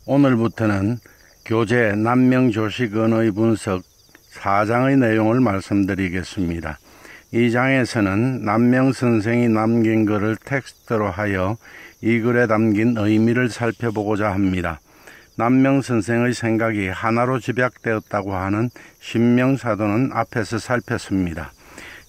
오늘부터는 교재 남명조식 언어의 분석 4장의 내용을 말씀드리겠습니다. 이 장에서는 남명 선생이 남긴 글을 텍스트로 하여 이 글에 담긴 의미를 살펴보고자 합니다. 남명 선생의 생각이 하나로 집약되었다고 하는 신명사도는 앞에서 살폈습니다.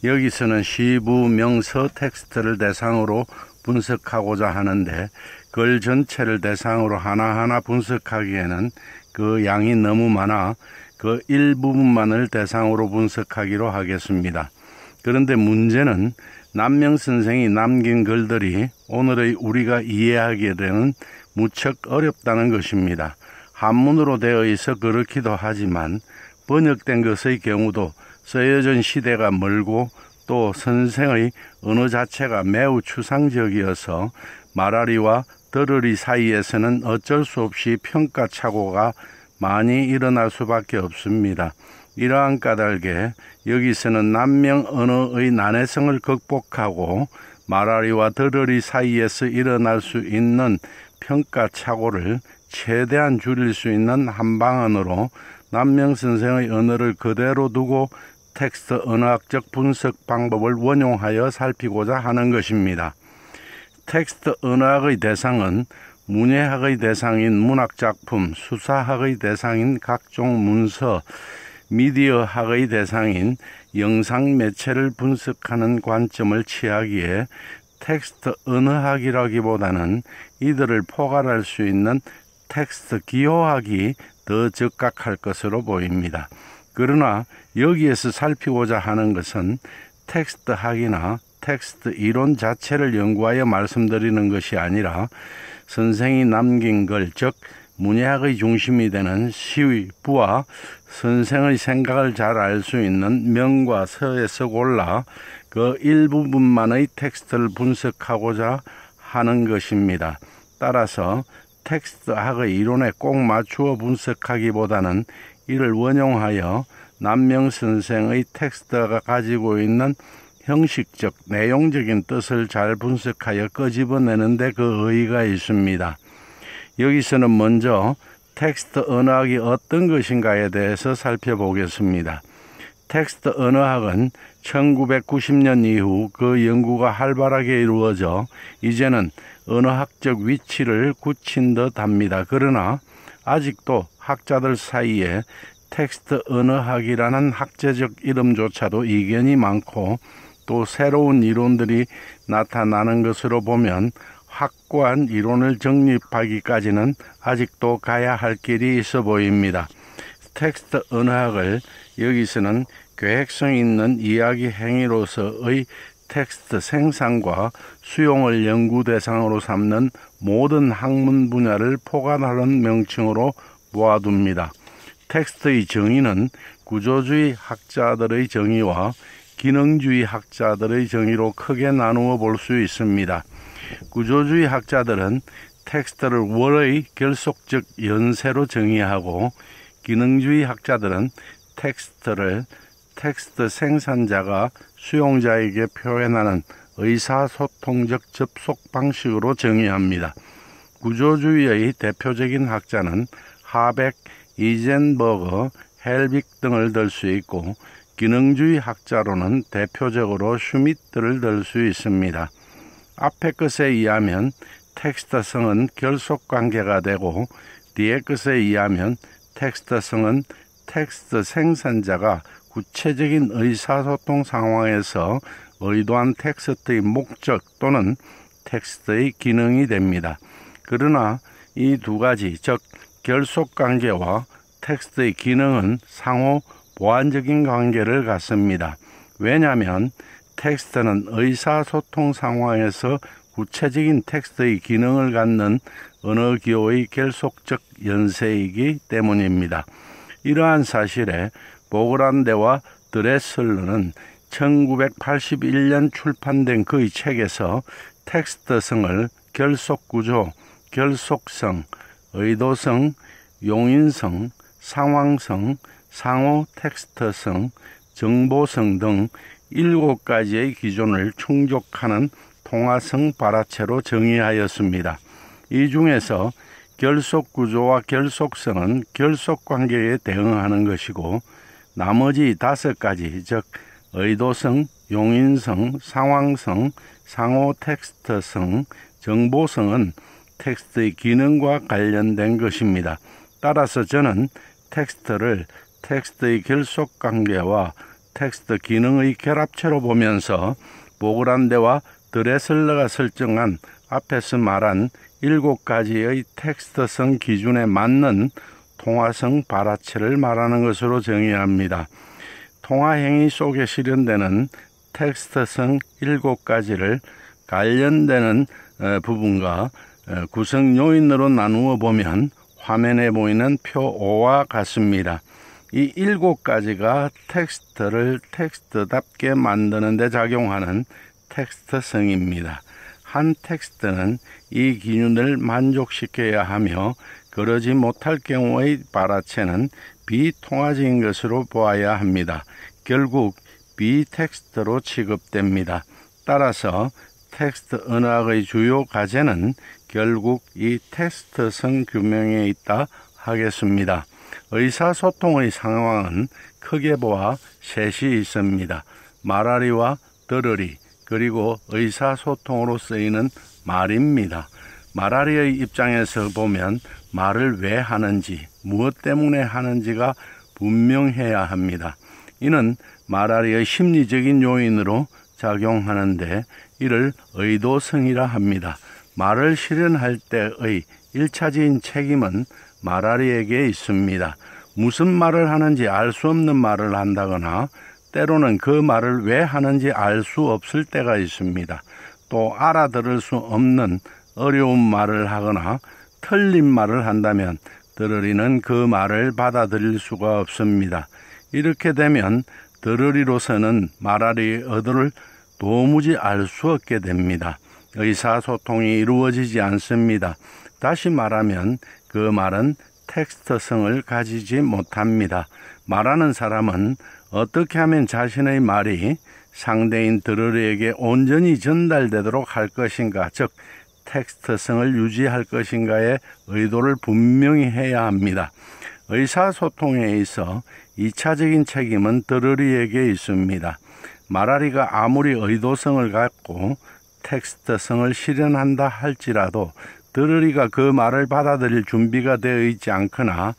여기서는 시부, 명서, 텍스트를 대상으로 분석하고자 하는데 글 전체를 대상으로 하나하나 분석하기에는 그 양이 너무 많아 그 일부분만을 대상으로 분석하기로 하겠습니다. 그런데 문제는 남명 선생이 남긴 글들이 오늘의 우리가 이해하기에는 무척 어렵다는 것입니다. 한문으로 되어 있어 그렇기도 하지만 번역된 것의 경우도 쓰여진 시대가 멀고 또 선생의 언어 자체가 매우 추상적이어서 말하리와 들으리 사이에서는 어쩔 수 없이 평가착오가 많이 일어날 수밖에 없습니다. 이러한 까닭에 여기서는 남명 언어의 난해성을 극복하고 말하리와 들으리 사이에서 일어날 수 있는 평가착오를 최대한 줄일 수 있는 한 방안으로 남명 선생의 언어를 그대로 두고 텍스트 언어학적 분석 방법을 원용하여 살피고자 하는 것입니다. 텍스트 언어학의 대상은 문예학의 대상인 문학작품, 수사학의 대상인 각종 문서, 미디어학의 대상인 영상 매체를 분석하는 관점을 취하기에 텍스트 언어학이라기보다는 이들을 포괄할 수 있는 텍스트 기호학이 더 적합할 것으로 보입니다. 그러나 여기에서 살피고자 하는 것은 텍스트학이나 텍스트 이론 자체를 연구하여 말씀드리는 것이 아니라 선생이 남긴 글, 즉 문예학의 중심이 되는 시부와 선생의 생각을 잘 알 수 있는 명과 서에서 골라 그 일부분만의 텍스트를 분석하고자 하는 것입니다. 따라서 텍스트학의 이론에 꼭 맞추어 분석하기보다는 이를 원용하여 남명 선생의 텍스트가 가지고 있는 형식적, 내용적인 뜻을 잘 분석하여 끄집어내는 데 그 의의가 있습니다. 여기서는 먼저 텍스트 언어학이 어떤 것인가에 대해서 살펴보겠습니다. 텍스트 언어학은 1990년 이후 그 연구가 활발하게 이루어져 이제는 언어학적 위치를 굳힌 듯 합니다. 그러나 아직도 학자들 사이에 텍스트 언어학이라는 학제적 이름조차도 이견이 많고 또 새로운 이론들이 나타나는 것으로 보면 확고한 이론을 정립하기까지는 아직도 가야 할 길이 있어 보입니다. 텍스트 언어학을 여기서는 계획성 있는 이야기 행위로서의 텍스트 생산과 수용을 연구 대상으로 삼는 모든 학문 분야를 포괄하는 명칭으로 모아둡니다. 텍스트의 정의는 구조주의 학자들의 정의와 기능주의 학자들의 정의로 크게 나누어 볼 수 있습니다. 구조주의 학자들은 텍스트를 월의 결속적 연세로 정의하고 기능주의 학자들은 텍스트를 텍스트 생산자가 수용자에게 표현하는 의사소통적 접속 방식으로 정의합니다. 구조주의의 대표적인 학자는 하벡, 이젠버거, 헬빅 등을 들 수 있고 기능주의 학자로는 대표적으로 슈미트를 들 수 있습니다. 앞의 것에 의하면 텍스트성은 결속관계가 되고 뒤의 것에 의하면 텍스트성은 텍스트 생산자가 구체적인 의사소통 상황에서 의도한 텍스트의 목적 또는 텍스트의 기능이 됩니다. 그러나 이 두 가지, 즉 결속관계와 텍스트의 기능은 상호 보완적인 관계를 갖습니다. 왜냐하면 텍스트는 의사소통 상황에서 구체적인 텍스트의 기능을 갖는 언어기호의 결속적 연세이기 때문입니다. 이러한 사실에 보그란데와 드레슬러는 1981년 출판된 그의 책에서 텍스트성을 결속구조, 결속성, 의도성, 용인성, 상황성, 상호 텍스트성, 정보성 등 7가지의 기준을 충족하는 통화성 발화체로 정의하였습니다. 이 중에서 결속 구조와 결속성은 결속 관계에 대응하는 것이고 나머지 5가지, 즉 의도성, 용인성, 상황성, 상호 텍스트성, 정보성은 텍스트의 기능과 관련된 것입니다. 따라서 저는 텍스트를 텍스트의 결속 관계와 텍스트 기능의 결합체로 보면서 보그란데와 드레슬러가 설정한 앞에서 말한 7가지의 텍스트성 기준에 맞는 통화성 발화체를 말하는 것으로 정의합니다. 통화행위 속에 실현되는 텍스트성 7가지를 관련되는 부분과 구성 요인으로 나누어 보면 화면에 보이는 표 5와 같습니다. 이 7가지가 텍스트를 텍스트답게 만드는 데 작용하는 텍스트성입니다. 한 텍스트는 이 기준을 만족시켜야 하며 그러지 못할 경우의 발화체는 비통화적인 것으로 보아야 합니다. 결국 비텍스트로 취급됩니다. 따라서 텍스트 언어학의 주요 과제는 결국 이 텍스트성 규명에 있다 하겠습니다. 의사소통의 상황은 크게 보아 셋이 있습니다. 말하리와 들으리, 그리고 의사소통으로 쓰이는 말입니다. 말하리의 입장에서 보면 말을 왜 하는지, 무엇 때문에 하는지가 분명해야 합니다. 이는 말하리의 심리적인 요인으로 작용하는데 이를 의도성이라 합니다. 말을 실현할 때의 1차적인 책임은 말하리에게 있습니다. 무슨 말을 하는지 알 수 없는 말을 한다거나 때로는 그 말을 왜 하는지 알 수 없을 때가 있습니다. 또 알아들을 수 없는 어려운 말을 하거나 틀린 말을 한다면 들으리는 그 말을 받아들일 수가 없습니다. 이렇게 되면 들으리로서는 말하리의 의도를 도무지 알 수 없게 됩니다. 의사소통이 이루어지지 않습니다. 다시 말하면 그 말은 텍스트성을 가지지 못합니다. 말하는 사람은 어떻게 하면 자신의 말이 상대인 들으리에게 온전히 전달되도록 할 것인가, 즉 텍스트성을 유지할 것인가의 의도를 분명히 해야 합니다. 의사소통에 있어 2차적인 책임은 들으리에게 있습니다. 말하리가 아무리 의도성을 갖고 텍스트성을 실현한다 할지라도 들으리가 그 말을 받아들일 준비가 되어 있지 않거나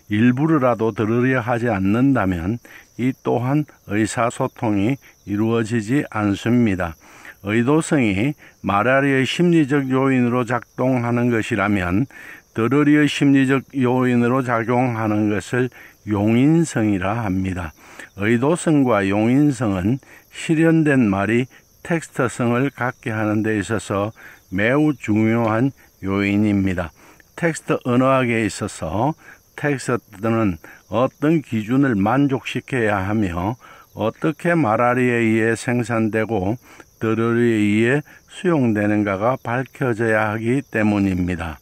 일부러라도 들으려 하지 않는다면 이 또한 의사소통이 이루어지지 않습니다. 의도성이 말하리의 심리적 요인으로 작동하는 것이라면 들으리의 심리적 요인으로 작용하는 것을 용인성이라 합니다. 의도성과 용인성은 실현된 말이 텍스트성을 갖게 하는 데 있어서 매우 중요한 요인입니다. 텍스트 언어학에 있어서 텍스트는 어떤 기준을 만족시켜야 하며 어떻게 말하리에 의해 생산되고 들으리에 의해 수용되는가가 밝혀져야 하기 때문입니다.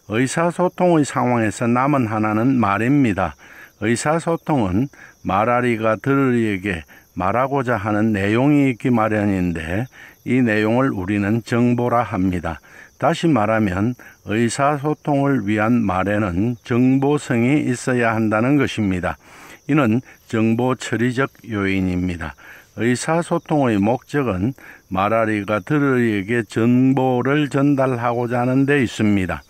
의사소통의 상황에서 남은 하나는 말입니다. 의사소통은 말하리가 들으리에게 말하고자 하는 내용이 있기 마련인데 이 내용을 우리는 정보라 합니다. 다시 말하면 의사소통을 위한 말에는 정보성이 있어야 한다는 것입니다. 이는 정보 처리적 요인입니다. 의사소통의 목적은 말하리가 들으리에게 정보를 전달하고자 하는 데 있습니다.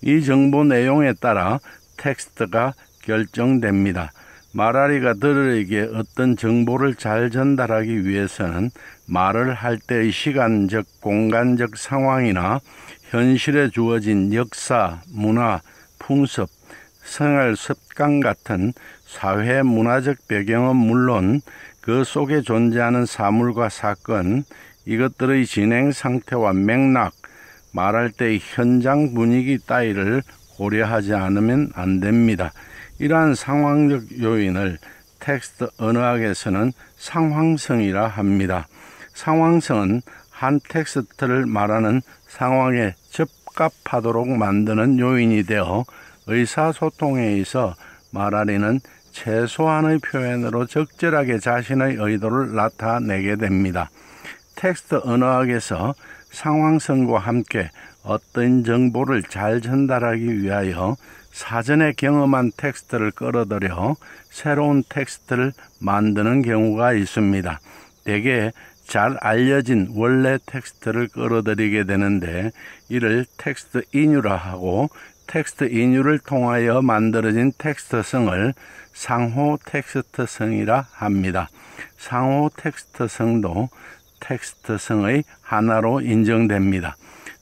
이 정보 내용에 따라 텍스트가 결정됩니다. 말하리가 들으리에게 어떤 정보를 잘 전달하기 위해서는 말을 할 때의 시간적, 공간적 상황이나 현실에 주어진 역사, 문화, 풍습, 생활 습관 같은 사회 문화적 배경은 물론 그 속에 존재하는 사물과 사건, 이것들의 진행 상태와 맥락, 말할 때의 현장 분위기 따위를 고려하지 않으면 안 됩니다. 이러한 상황적 요인을 텍스트 언어학에서는 상황성이라 합니다. 상황성은 한 텍스트를 말하는 상황에 적합하도록 만드는 요인이 되어 의사소통에 있어 말하리는 최소한의 표현으로 적절하게 자신의 의도를 나타내게 됩니다. 텍스트 언어학에서 상황성과 함께 어떤 정보를 잘 전달하기 위하여 사전에 경험한 텍스트를 끌어들여 새로운 텍스트를 만드는 경우가 있습니다. 대개 잘 알려진 원래 텍스트를 끌어들이게 되는데 이를 텍스트 인유라 하고, 텍스트 인유를 통하여 만들어진 텍스트성을 상호 텍스트성이라 합니다. 상호 텍스트성도 텍스트성의 하나로 인정됩니다.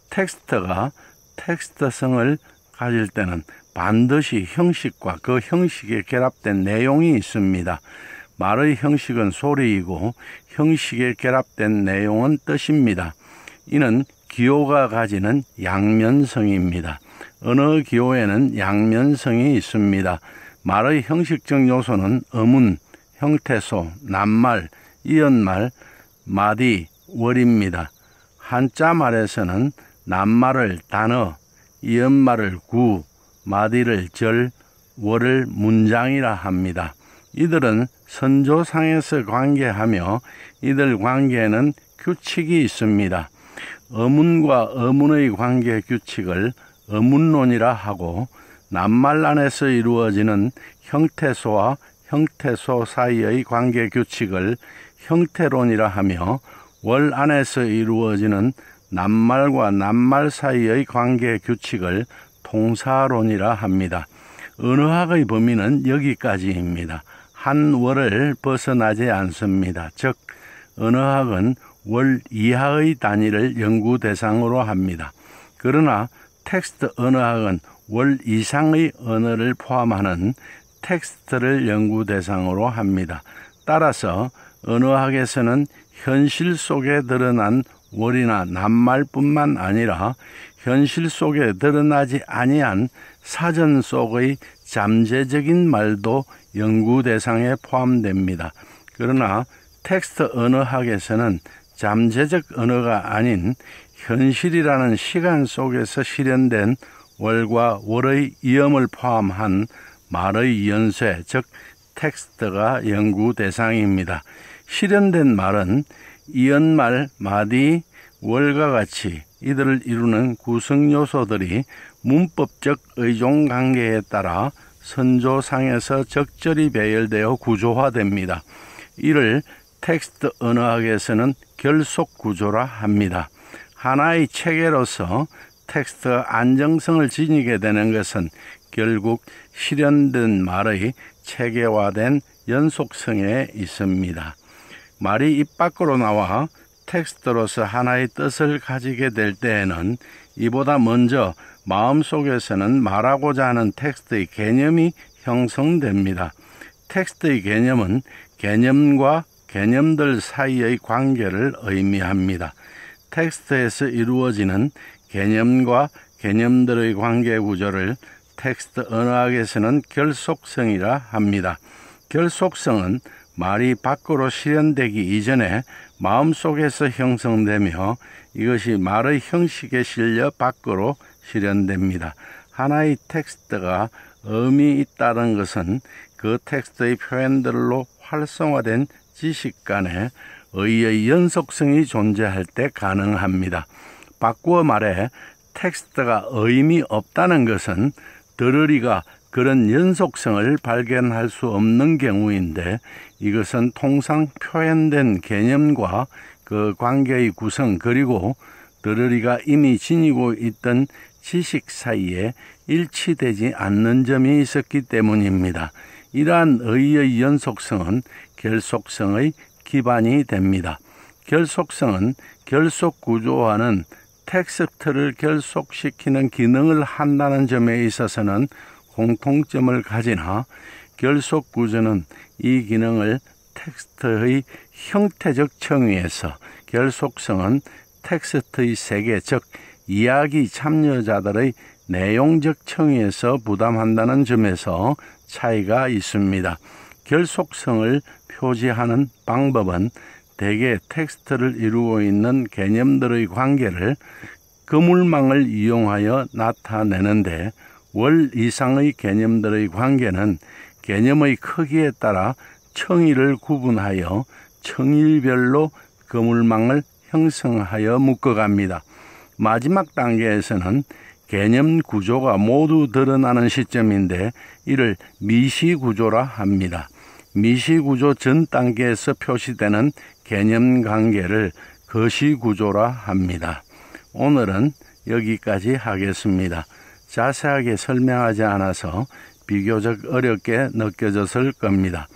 텍스트가 텍스트성을 가질 때는 반드시 형식과 그 형식에 결합된 내용이 있습니다. 말의 형식은 소리이고 형식에 결합된 내용은 뜻입니다. 이는 기호가 가지는 양면성입니다. 언어 기호에는 양면성이 있습니다. 말의 형식적 요소는 어문, 형태소, 낱말, 이언말, 마디, 월입니다. 한자 말에서는 낱말을 단어, 이언말을 구, 마디를 절, 월을 문장이라 합니다. 이들은 선조상에서 관계하며 이들 관계에는 규칙이 있습니다. 어문과 어문의 관계 규칙을 어문론이라 하고, 낱말 안에서 이루어지는 형태소와 형태소 사이의 관계 규칙을 형태론이라 하며, 월 안에서 이루어지는 낱말과 낱말 사이의 관계 규칙을 통사론이라 합니다. 언어학의 범위는 여기까지입니다. 한 월을 벗어나지 않습니다. 즉, 언어학은 월 이하의 단위를 연구 대상으로 합니다. 그러나 텍스트 언어학은 월 이상의 언어를 포함하는 텍스트를 연구 대상으로 합니다. 따라서 언어학에서는 현실 속에 드러난 월이나 낱말뿐만 아니라 현실 속에 드러나지 아니한 사전 속의 잠재적인 말도 연구 대상에 포함됩니다. 그러나 텍스트 언어학에서는 잠재적 언어가 아닌 현실이라는 시간 속에서 실현된 월과 월의 이음을 포함한 말의 연쇄, 즉 텍스트가 연구 대상입니다. 실현된 말은 이언말, 마디, 월과 같이 이들을 이루는 구성 요소들이 문법적 의존 관계에 따라 선조상에서 적절히 배열되어 구조화됩니다. 이를 텍스트 언어학에서는 결속 구조라 합니다. 하나의 체계로서 텍스트가 안정성을 지니게 되는 것은 결국 실현된 말의 체계화된 연속성에 있습니다. 말이 입 밖으로 나와 텍스트로서 하나의 뜻을 가지게 될 때에는 이보다 먼저 마음속에서는 말하고자 하는 텍스트의 개념이 형성됩니다. 텍스트의 개념은 개념과 개념들 사이의 관계를 의미합니다. 텍스트에서 이루어지는 개념과 개념들의 관계 구조를 텍스트 언어학에서는 결속성이라 합니다. 결속성은 말이 밖으로 실현되기 이전에 마음속에서 형성되며 이것이 말의 형식에 실려 밖으로 실현됩니다. 하나의 텍스트가 의미 있다는 것은 그 텍스트의 표현들로 활성화된 지식 간에 의의 연속성이 존재할 때 가능합니다. 바꾸어 말해 텍스트가 의미 없다는 것은 들으리가 그런 연속성을 발견할 수 없는 경우인데, 이것은 통상 표현된 개념과 그 관계의 구성 그리고 들으리가 이미 지니고 있던 지식 사이에 일치되지 않는 점이 있었기 때문입니다. 이러한 의의 연속성은 결속성의 기반이 됩니다. 결속성은 결속 구조와는 텍스트를 결속시키는 기능을 한다는 점에 있어서는 공통점을 가지나, 결속 구조는 이 기능을 텍스트의 형태적 청위에서, 결속성은 텍스트의 세계, 즉 이야기 참여자들의 내용적 청위에서 부담한다는 점에서 차이가 있습니다. 결속성을 표지하는 방법은 대개 텍스트를 이루고 있는 개념들의 관계를 그물망을 이용하여 나타내는데, 월 이상의 개념들의 관계는 개념의 크기에 따라 청위를 구분하여 청일별로 그물망을 형성하여 묶어갑니다. 마지막 단계에서는 개념 구조가 모두 드러나는 시점인데 이를 미시구조라 합니다. 미시구조 전 단계에서 표시되는 개념 관계를 거시구조라 합니다. 오늘은 여기까지 하겠습니다. 자세하게 설명하지 않아서 비교적 어렵게 느껴졌을 겁니다.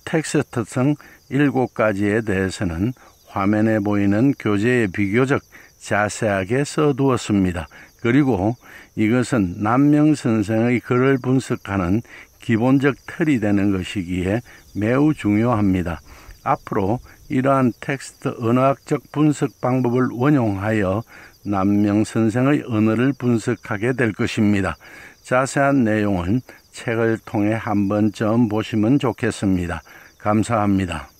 텍스트성 7가지에 대해서는 화면에 보이는 교재에 비교적 자세하게 써두었습니다. 그리고 이것은 남명 선생의 글을 분석하는 기본적 틀이 되는 것이기에 매우 중요합니다. 앞으로 이러한 텍스트 언어학적 분석 방법을 원용하여 남명 선생의 언어를 분석하게 될 것입니다. 자세한 내용은 책을 통해 한 번쯤 보시면 좋겠습니다. 감사합니다.